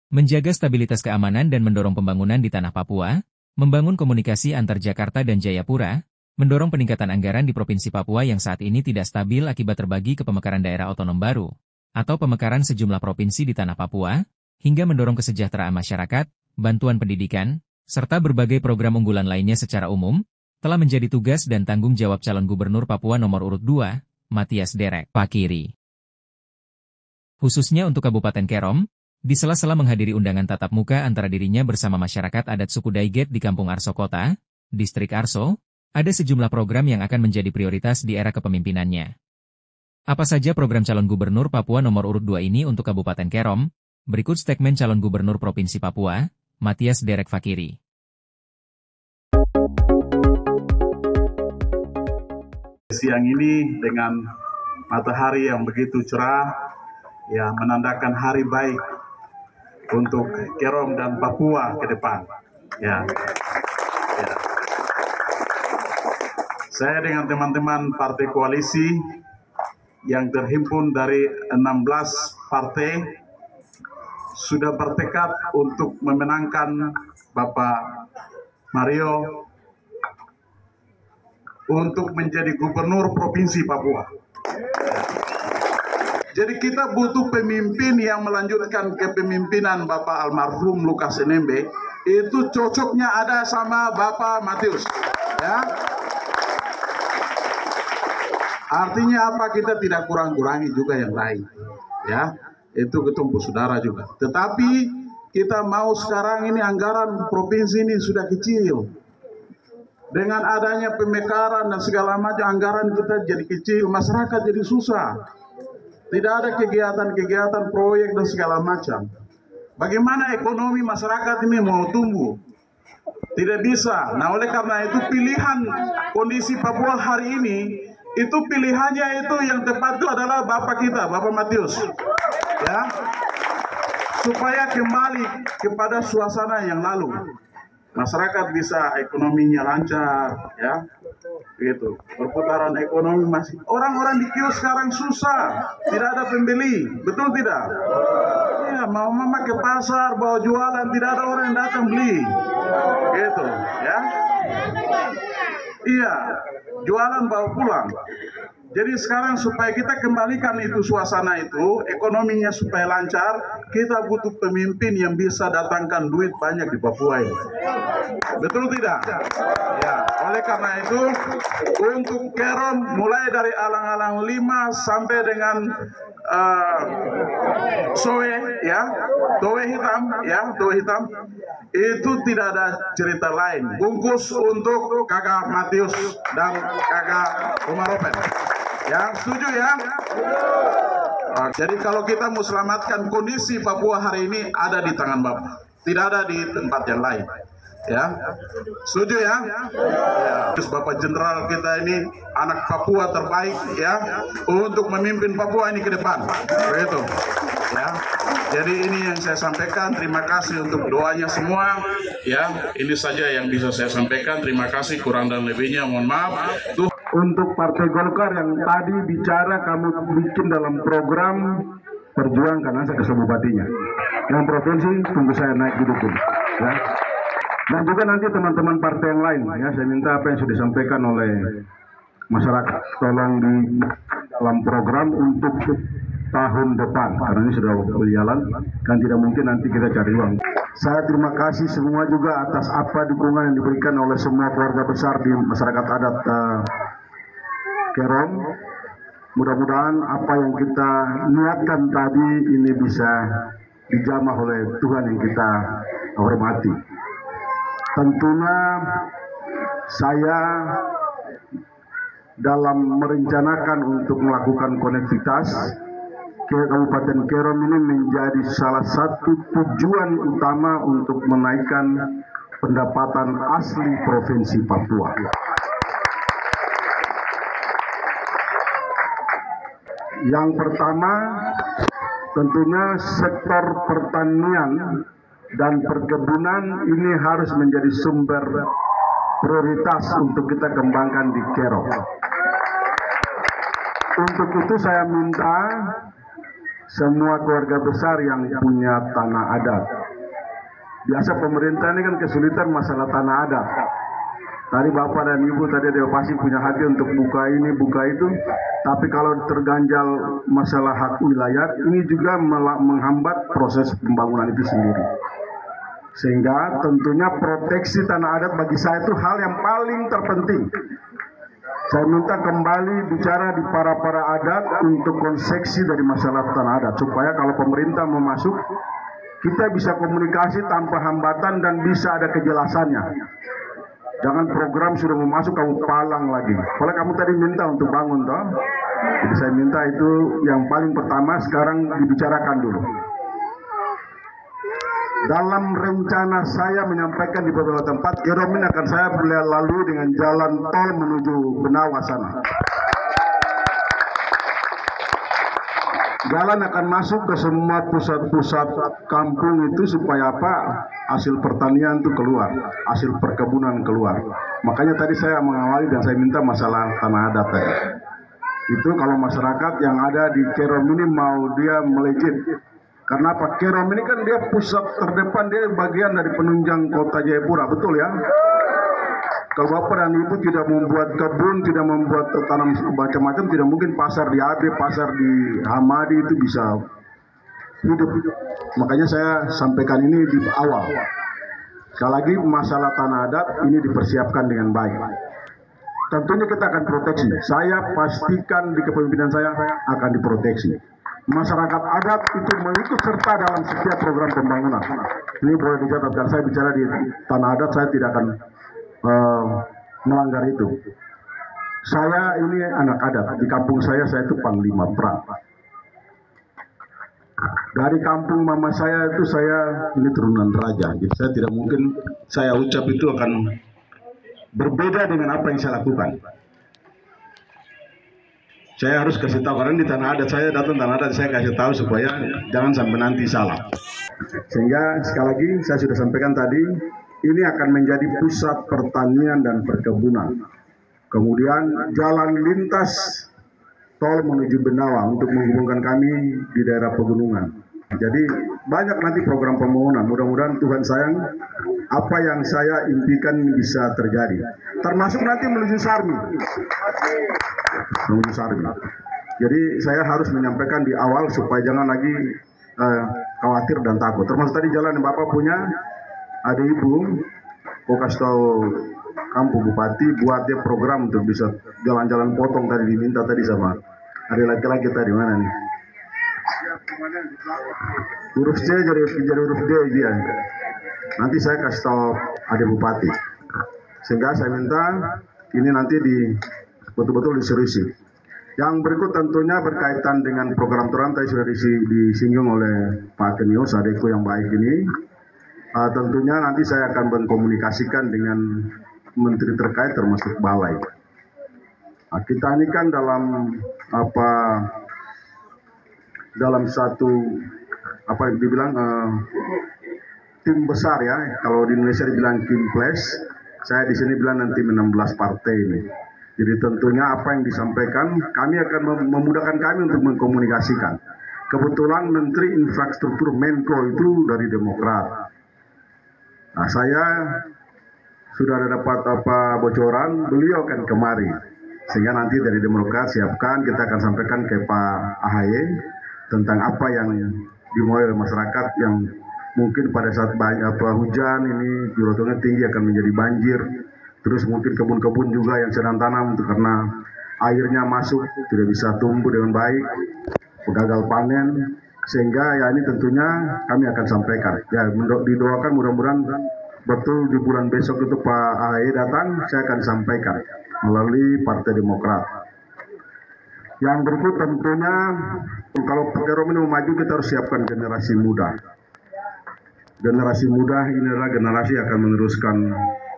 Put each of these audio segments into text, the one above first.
menjaga stabilitas keamanan dan mendorong pembangunan di tanah Papua, membangun komunikasi antar Jakarta dan Jayapura, mendorong peningkatan anggaran di Provinsi Papua yang saat ini tidak stabil akibat terbagi ke pemekaran daerah otonom baru, atau pemekaran sejumlah provinsi di tanah Papua, hingga mendorong kesejahteraan masyarakat, bantuan pendidikan, serta berbagai program unggulan lainnya secara umum, telah menjadi tugas dan tanggung jawab calon gubernur Papua nomor urut 2, Mathias Derek Fakiri. Khususnya untuk Kabupaten Kerom, di sela-sela menghadiri undangan tatap muka antara dirinya bersama masyarakat adat suku Daiget di Kampung Arso Kota, Distrik Arso, ada sejumlah program yang akan menjadi prioritas di era kepemimpinannya. Apa saja program calon gubernur Papua nomor urut 2 ini untuk Kabupaten Kerom? Berikut statement calon gubernur Provinsi Papua, Mathias Derek Fakiri. Siang ini dengan matahari yang begitu cerah, ya menandakan hari baik untuk Kerom dan Papua ke depan. Ya. Saya dengan teman-teman partai koalisi yang terhimpun dari 16 partai sudah bertekad untuk memenangkan Bapak Mario untuk menjadi gubernur Provinsi Papua. Jadi kita butuh pemimpin yang melanjutkan kepemimpinan Bapak almarhum Lukas NMB. Itu cocoknya ada sama Bapak Mathias. Ya. Artinya apa? Kita tidak kurang-kurangi juga yang lain. Ya, itu ketumpu saudara juga. Tetapi kita mau sekarang ini anggaran provinsi ini sudah kecil. Dengan adanya pemekaran dan segala macam anggaran kita jadi kecil, masyarakat jadi susah. Tidak ada kegiatan-kegiatan proyek dan segala macam. Bagaimana ekonomi masyarakat ini mau tumbuh? Tidak bisa. Nah, oleh karena itu pilihan kondisi Papua hari ini, itu pilihannya itu yang tepat itu adalah Bapak kita, Bapak Mathias. Ya. Supaya kembali kepada suasana yang lalu. Masyarakat bisa ekonominya lancar, ya. Gitu. Perputaran ekonomi masih. Orang-orang di kios sekarang susah, tidak ada pembeli, betul tidak? Ya, mau mama ke pasar bawa jualan, tidak ada orang yang datang beli, gitu, ya. Iya, jualan bawa pulang. Jadi sekarang supaya kita kembalikan itu suasana itu, ekonominya supaya lancar, kita butuh pemimpin yang bisa datangkan duit banyak di Papua ini. Betul tidak? Ya, oleh karena itu untuk Kerom mulai dari alang-alang 5 sampai dengan Soe, ya, Towe hitam, ya, Towe hitam, itu tidak ada cerita lain. Bungkus untuk Kakak Mathias dan Kakak Umar Open. Ya, setuju ya? Jadi kalau kita mau selamatkan kondisi Papua hari ini ada di tangan Bapak, tidak ada di tempat yang lain. Ya, setuju ya? Ya. Terus Bapak Jenderal kita ini anak Papua terbaik ya untuk memimpin Papua ini ke depan. Begitu. Ya. Jadi ini yang saya sampaikan. Terima kasih untuk doanya semua. Ya, ini saja yang bisa saya sampaikan. Terima kasih, kurang dan lebihnya mohon maaf. Untuk Partai Golkar yang tadi bicara kamu bikin dalam program perjuangkan saya ke bupatinya. Yang provinsi tunggu saya naik duduk dulu. Ya. Dan juga nanti teman-teman partai yang lain, ya saya minta apa yang sudah disampaikan oleh masyarakat tolong di dalam program untuk tahun depan karena ini sudah berjalan dan tidak mungkin nanti kita cari uang. Saya terima kasih semua juga atas apa dukungan yang diberikan oleh semua keluarga besar di masyarakat adat Kerom. Mudah-mudahan apa yang kita niatkan tadi ini bisa dijamah oleh Tuhan yang kita hormati. Tentunya saya dalam merencanakan untuk melakukan konektivitas ke Kabupaten Kerom ini menjadi salah satu tujuan utama untuk menaikkan pendapatan asli Provinsi Papua. Yang pertama, tentunya sektor pertanian dan perkebunan ini harus menjadi sumber prioritas untuk kita kembangkan di Kerom. Untuk itu saya minta semua keluarga besar yang punya tanah adat Biasa pemerintah ini kan kesulitan masalah tanah adat. Tadi Bapak dan Ibu tadi ada pasti punya hati untuk buka ini, buka itu. Tapi kalau terganjal masalah hak wilayah, ini juga menghambat proses pembangunan itu sendiri. Sehingga tentunya proteksi tanah adat bagi saya itu hal yang paling terpenting. Saya minta kembali bicara di para adat untuk konsepsi dari masalah tanah adat. Supaya kalau pemerintah mau masuk, kita bisa komunikasi tanpa hambatan dan bisa ada kejelasannya. Jangan program sudah mau masuk kamu palang lagi. Kalau kamu tadi minta untuk bangun toh. Jadi saya minta itu yang paling pertama sekarang dibicarakan dulu. Dalam rencana saya menyampaikan di beberapa tempat, Kerom ini akan saya lalui dengan jalan tol menuju Benawa sana. Jalan akan masuk ke semua pusat-pusat kampung itu supaya apa? Hasil pertanian itu keluar, hasil perkebunan keluar. Makanya tadi saya mengawali dan saya minta masalah tanah adat tadi. Itu kalau masyarakat yang ada di Kerom ini mau dia melejit. Karena apa? Kerom ini kan dia pusat terdepan, dia bagian dari penunjang kota Jayapura, betul ya? Kalau Bapak dan Ibu tidak membuat kebun, tidak membuat tanam macam-macam, tidak mungkin pasar di AB, pasar di Hamadi itu bisa hidup. Makanya saya sampaikan ini di awal. Sekali lagi masalah tanah adat ini dipersiapkan dengan baik. Tentunya kita akan proteksi. Saya pastikan di kepemimpinan saya akan diproteksi. Masyarakat adat itu mengikut serta dalam setiap program pembangunan. Ini boleh dicatat, dan saya bicara di tanah adat, saya tidak akan melanggar itu. Saya ini anak adat, di kampung saya itu panglima perang. Dari kampung mama saya itu saya ini turunan raja, jadi saya tidak mungkin saya ucap itu akan berbeda dengan apa yang saya lakukan. Saya harus kasih tahu, karena di tanah adat saya datang tanah adat, saya kasih tahu supaya jangan sampai nanti salah. Sehingga sekali lagi saya sudah sampaikan tadi, ini akan menjadi pusat pertanian dan perkebunan. Kemudian jalan lintas tol menuju Benawa untuk menghubungkan kami di daerah pegunungan. Jadi banyak nanti program pembangunan. Mudah-mudahan Tuhan sayang apa yang saya impikan bisa terjadi. Termasuk nanti menuju Sarmi. Jadi saya harus menyampaikan di awal supaya jangan lagi khawatir dan takut. Termasuk tadi jalan yang Bapak punya, ada Ibu, kok kasih tahu kampung Bupati buat dia program untuk bisa jalan-jalan potong tadi diminta tadi sama ada laki-laki tadi mana nih? Huruf C jadi huruf D dia. Nanti saya kasih tahu ada Bupati. Sehingga saya minta ini nanti betul-betul diseriusi. Yang berikut tentunya berkaitan dengan program tadi sudah disinggung oleh Pak Kenius, adekku yang baik ini. Tentunya nanti saya akan berkomunikasikan dengan menteri terkait termasuk balai. Kita ini kan dalam satu dibilang tim besar ya. Kalau di Indonesia dibilang Kimples, saya di sini bilang nanti 16 partai ini. Jadi tentunya apa yang disampaikan kami akan memudahkan kami untuk mengkomunikasikan. Kebetulan Menteri Infrastruktur Menko itu dari Demokrat. Nah, saya sudah ada dapat bocoran, beliau akan kemari. Sehingga nanti dari Demokrat siapkan, kita akan sampaikan ke Pak AHY tentang apa yang dimulai oleh masyarakat yang mungkin pada saat hujan ini curah tinggi akan menjadi banjir. Terus mungkin kebun-kebun juga yang sedang tanam karena airnya masuk tidak bisa tumbuh dengan baik, gagal panen. Sehingga ya ini tentunya kami akan sampaikan. Ya didoakan mudah-mudahan betul di bulan besok itu Pak AHY datang, saya akan sampaikan melalui Partai Demokrat. Yang berikut tentunya kalau Kerom ini mau maju kita harus siapkan generasi muda. Generasi muda ini adalah generasi yang akan meneruskan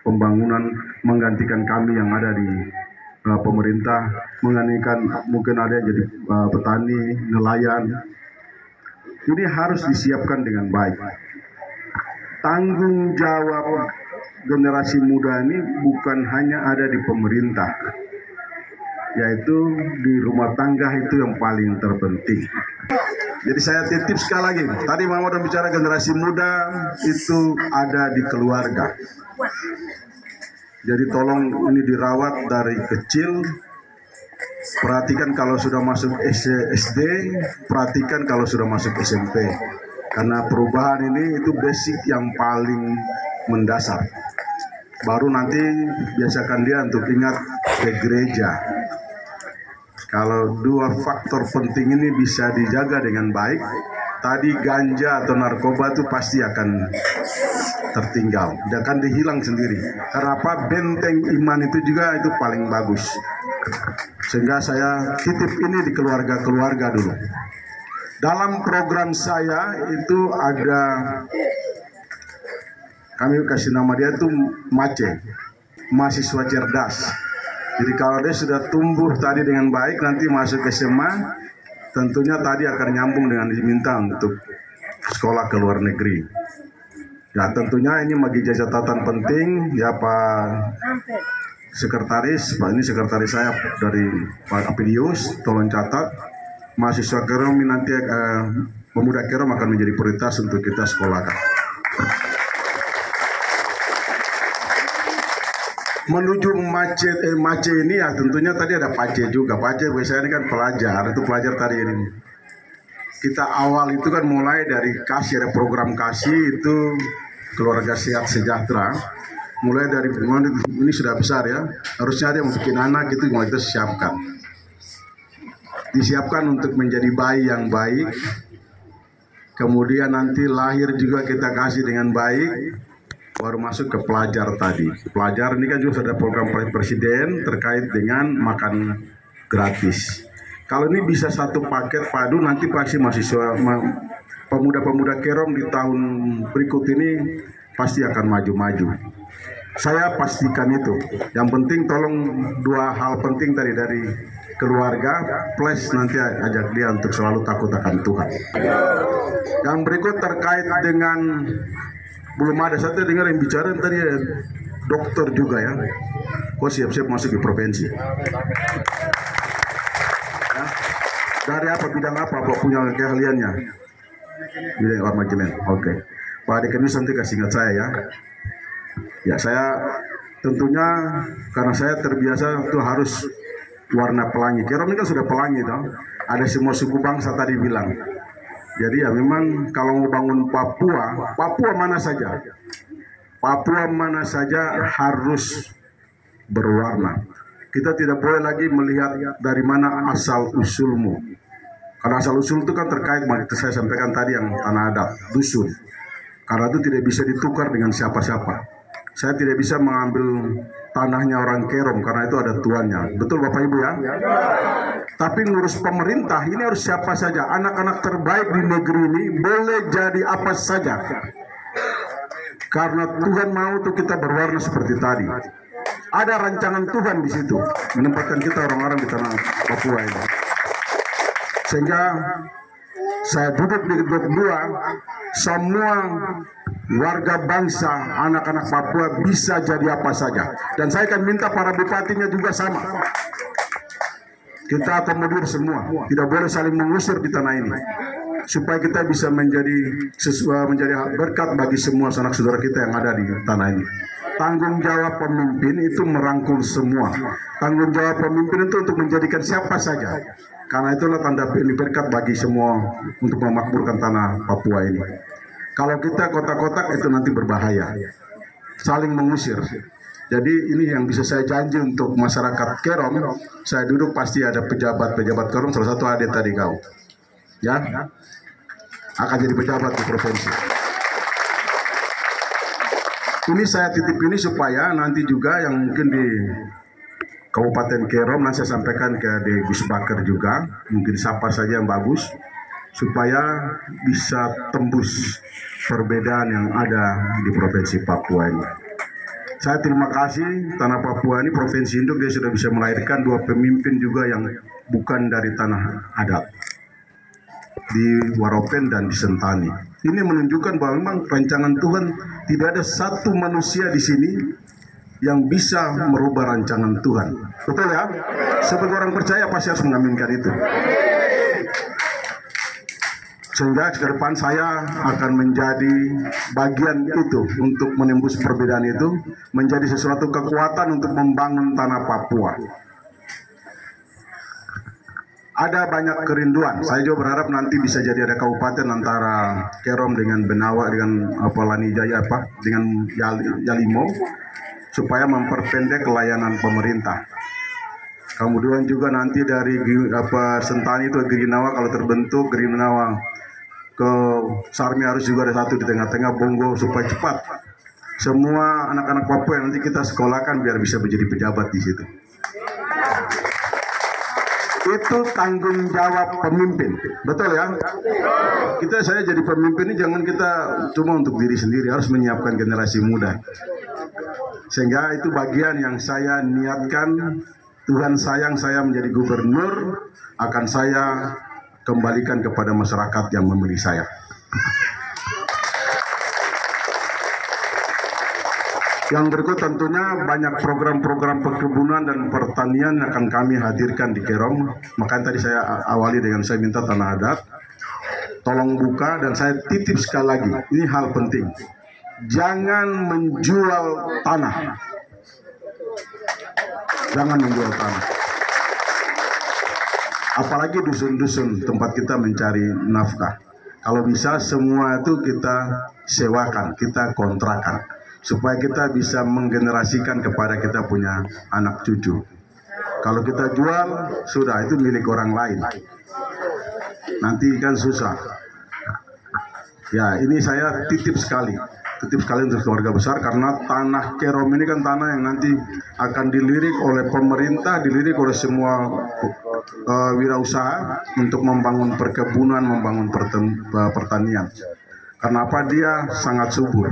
pembangunan, menggantikan kami yang ada di pemerintah, menggantikan mungkin ada yang jadi petani, nelayan. Ini harus disiapkan dengan baik. Tanggung jawab generasi muda ini bukan hanya ada di pemerintah, yaitu di rumah tangga itu yang paling terpenting. Jadi saya titip sekali lagi. Tadi Mama udah bicara generasi muda itu ada di keluarga. Jadi tolong ini dirawat dari kecil. Perhatikan kalau sudah masuk SD, perhatikan kalau sudah masuk SMP. Karena perubahan ini itu basic yang paling mendasar. Baru nanti biasakan dia untuk ingat ke gereja. Kalau dua faktor penting ini bisa dijaga dengan baik, tadi ganja atau narkoba itu pasti akan tertinggal, dia akan dihilang sendiri. Karena apa? Benteng iman itu juga itu paling bagus. Sehingga saya titip ini di keluarga-keluarga dulu. Dalam program saya itu ada, kami kasih nama dia itu MACE, mahasiswa cerdas. Jadi kalau dia sudah tumbuh tadi dengan baik, nanti masuk SMA, tentunya tadi akan nyambung dengan diminta untuk sekolah ke luar negeri. Ya tentunya ini bagi catatan penting, ya Pak Sekretaris, Pak ini sekretaris saya dari Pak Apidius, tolong catat, mahasiswa Kerom ini nanti pemuda Kerom akan menjadi prioritas untuk kita sekolahkan. Menuju MACE ini ya tentunya tadi ada PACE juga. PACE biasanya ini kan pelajar, itu pelajar tadi ini. Kita awal itu kan mulai dari kasih, ada program kasih itu keluarga sehat sejahtera. Mulai dari ini sudah besar ya, harusnya ada yang bikin anak itu mulai kita siapkan. Disiapkan untuk menjadi bayi yang baik. Kemudian nanti lahir juga kita kasih dengan baik. Baru masuk ke pelajar tadi. Pelajar ini kan juga ada program presiden terkait dengan makan gratis. Kalau ini bisa satu paket padu, nanti pasti mahasiswa, pemuda-pemuda Kerom di tahun berikut ini pasti akan maju-maju. Saya pastikan itu. Yang penting tolong dua hal penting tadi dari keluarga, plus nanti ajak dia untuk selalu takut akan Tuhan. Yang berikut terkait dengan belum ada, saya dengar yang bicara tadi ya, dokter juga ya. Kok siap-siap masuk di provinsi? Ya. Dari apa, bidang apa punya keahliannya? Bidang manajemen. Oke. Pak Dekanus nanti kasih ingat saya ya. Ya saya tentunya karena saya terbiasa itu harus warna pelangi. Kerom ini kan sudah pelangi toh. Ada semua suku bangsa tadi bilang. Jadi ya memang kalau mau bangun Papua mana saja harus berwarna. Kita tidak boleh lagi melihat dari mana asal usulmu. Karena asal usul itu kan terkait, saya sampaikan tadi yang tanah adat, dusun. Karena itu tidak bisa ditukar dengan siapa-siapa. Saya tidak bisa mengambil tanahnya orang Kerom karena itu ada tuannya. Betul Bapak Ibu ya? Tapi ngurus pemerintah ini harus siapa saja. Anak-anak terbaik di negeri ini boleh jadi apa saja. Karena Tuhan mau tuh kita berwarna seperti tadi. Ada rancangan Tuhan di situ menempatkan kita orang-orang di tanah Papua ini. Sehingga saya duduk di Blok 2, semua warga bangsa, anak-anak Papua bisa jadi apa saja. Dan saya akan minta para bupatinya juga sama. Kita akomodir semua, tidak boleh saling mengusir di tanah ini. Supaya kita bisa menjadi berkat bagi semua sanak saudara kita yang ada di tanah ini. Tanggung jawab pemimpin itu merangkul semua. Tanggung jawab pemimpin itu untuk menjadikan siapa saja. Karena itulah tanda berkat bagi semua untuk memakmurkan tanah Papua ini. Kalau kita kotak-kotak itu nanti berbahaya. Saling mengusir. Jadi ini yang bisa saya janji untuk masyarakat Kerom. Saya duduk pasti ada pejabat-pejabat Kerom. Salah satu ada tadi kau. Ya. Akan jadi pejabat di provinsi. Ini saya titip ini supaya nanti juga yang mungkin di Kabupaten Kerom nanti saya sampaikan ke Gus Bakar juga, mungkin siapa saja yang bagus supaya bisa tembus perbedaan yang ada di Provinsi Papua ini. Saya terima kasih tanah Papua ini provinsi induk dia sudah bisa melahirkan dua pemimpin juga yang bukan dari tanah adat di Waropen dan di Sentani. Ini menunjukkan bahwa memang rancangan Tuhan tidak ada satu manusia di sini yang bisa merubah rancangan Tuhan. Betul ya? Sebagai orang percaya pasti harus mengaminkan itu. Sehingga ke depan saya akan menjadi bagian itu untuk menembus perbedaan itu, menjadi sesuatu kekuatan untuk membangun tanah Papua. Ada banyak kerinduan. Saya juga berharap nanti bisa jadi ada kabupaten antara Kerom dengan Benawa dengan Lanijaya dengan Yalimo, supaya memperpendek layanan pemerintah. Kemudian juga nanti dari Sentani itu Girinawa, kalau terbentuk Girinawa ke Sarmi harus juga ada satu di tengah-tengah Bongo supaya cepat semua anak-anak Papua yang nanti kita sekolahkan biar bisa menjadi pejabat di situ. Itu tanggung jawab pemimpin, betul ya? Saya jadi pemimpin ini jangan kita cuma untuk diri sendiri, harus menyiapkan generasi muda. Sehingga itu bagian yang saya niatkan. Tuhan sayang saya menjadi gubernur, akan saya kembalikan kepada masyarakat yang memilih saya. Yang berikut tentunya banyak program-program perkebunan dan pertanian akan kami hadirkan di Kerom. Makanya tadi saya awali dengan saya minta tanah adat, tolong buka, dan saya titip sekali lagi, ini hal penting. Jangan menjual tanah. Jangan menjual tanah. Apalagi dusun-dusun tempat kita mencari nafkah. Kalau bisa semua itu kita sewakan, kita kontrakan, supaya kita bisa menggenerasikan kepada kita punya anak cucu. Kalau kita jual, sudah itu milik orang lain. Nanti kan susah. Ya, ini saya titip sekali untuk keluarga besar, karena tanah Kerom ini kan tanah yang nanti akan dilirik oleh pemerintah, dilirik oleh semua wirausaha untuk membangun perkebunan, membangun pertanian. Karena apa? Dia sangat subur,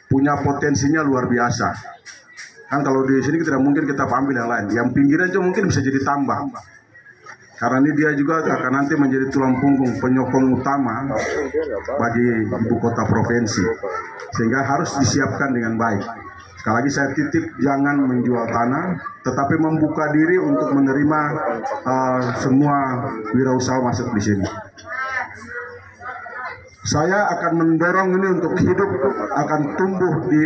punya potensinya luar biasa. Kan kalau di sini tidak mungkin kita ambil yang lain, yang pinggiran juga mungkin bisa jadi tambang. Karena ini dia juga akan nanti menjadi tulang punggung, penyokong utama bagi ibu kota provinsi. Sehingga harus disiapkan dengan baik. Sekali lagi saya titip, jangan menjual tanah, tetapi membuka diri untuk menerima semua wirausaha masuk di sini. Saya akan mendorong ini untuk hidup, akan tumbuh di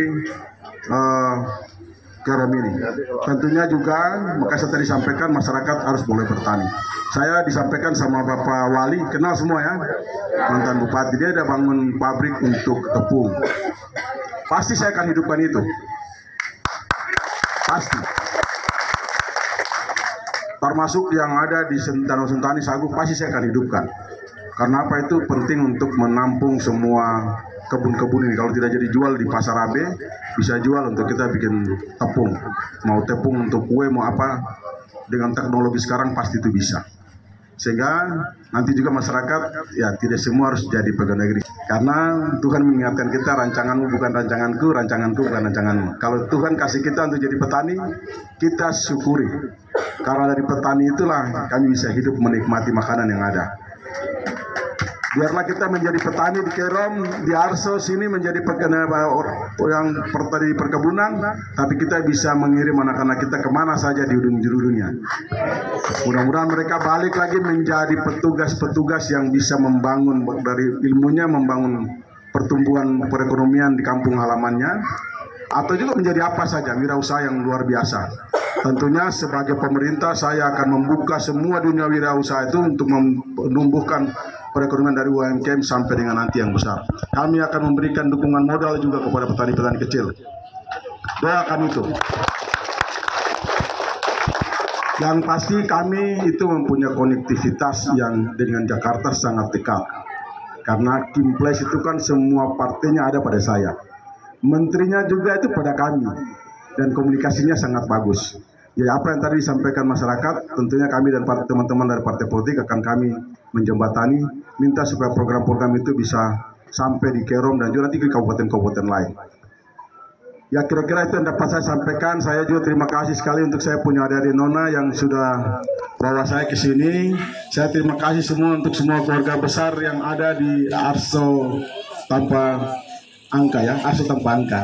Kerom ini. Tentunya juga, maka saya tadi sampaikan masyarakat harus boleh bertani. Saya disampaikan sama Bapak Wali, kenal semua ya, mantan bupati, dia ada bangun pabrik untuk tepung. Pasti saya akan hidupkan itu. Pasti. Termasuk yang ada di Danau Sentani, Sagu, pasti saya akan hidupkan. Karena apa? Itu penting untuk menampung semua kebun-kebun ini. Kalau tidak jadi jual di pasar AB, bisa jual untuk kita bikin tepung. Mau tepung untuk kue, mau apa, dengan teknologi sekarang pasti itu bisa. Sehingga nanti juga masyarakat, ya tidak semua harus jadi pegawai negeri. Karena Tuhan mengingatkan kita, rancanganmu bukan rancanganku, rancanganku bukan rancanganmu. Kalau Tuhan kasih kita untuk jadi petani, kita syukuri. Karena dari petani itulah kami bisa hidup menikmati makanan yang ada. Biarlah kita menjadi petani di Kerom, di Arso sini menjadi yang petani perkebunan, tapi kita bisa mengirim anak-anak kita kemana saja di ujung dunia. Mudah-mudahan mereka balik lagi menjadi petugas-petugas yang bisa membangun dari ilmunya, membangun pertumbuhan perekonomian di kampung halamannya, atau juga menjadi apa saja, wirausaha yang luar biasa. Tentunya sebagai pemerintah saya akan membuka semua dunia wirausaha itu untuk menumbuhkan perekonomian dari UMKM sampai dengan nanti yang besar. Kami akan memberikan dukungan modal juga kepada petani-petani kecil. Doakan itu. Yang pasti kami itu mempunyai konektivitas yang dengan Jakarta sangat dekat. Karena Kimples itu kan semua partainya ada pada saya. Menterinya juga itu pada kami. Dan komunikasinya sangat bagus. Jadi apa yang tadi disampaikan masyarakat, tentunya kami dan teman-teman dari partai politik akan kami menjembatani, minta supaya program-program itu bisa sampai di Kerom dan juga nanti ke kabupaten-kabupaten lain. Ya kira-kira itu yang dapat saya sampaikan. Saya juga terima kasih sekali untuk saya punya adik-adik Nona yang sudah bawa saya ke sini. Saya terima kasih semua untuk semua keluarga besar yang ada di Arso tanpa angka ya, Arso tanpa angka.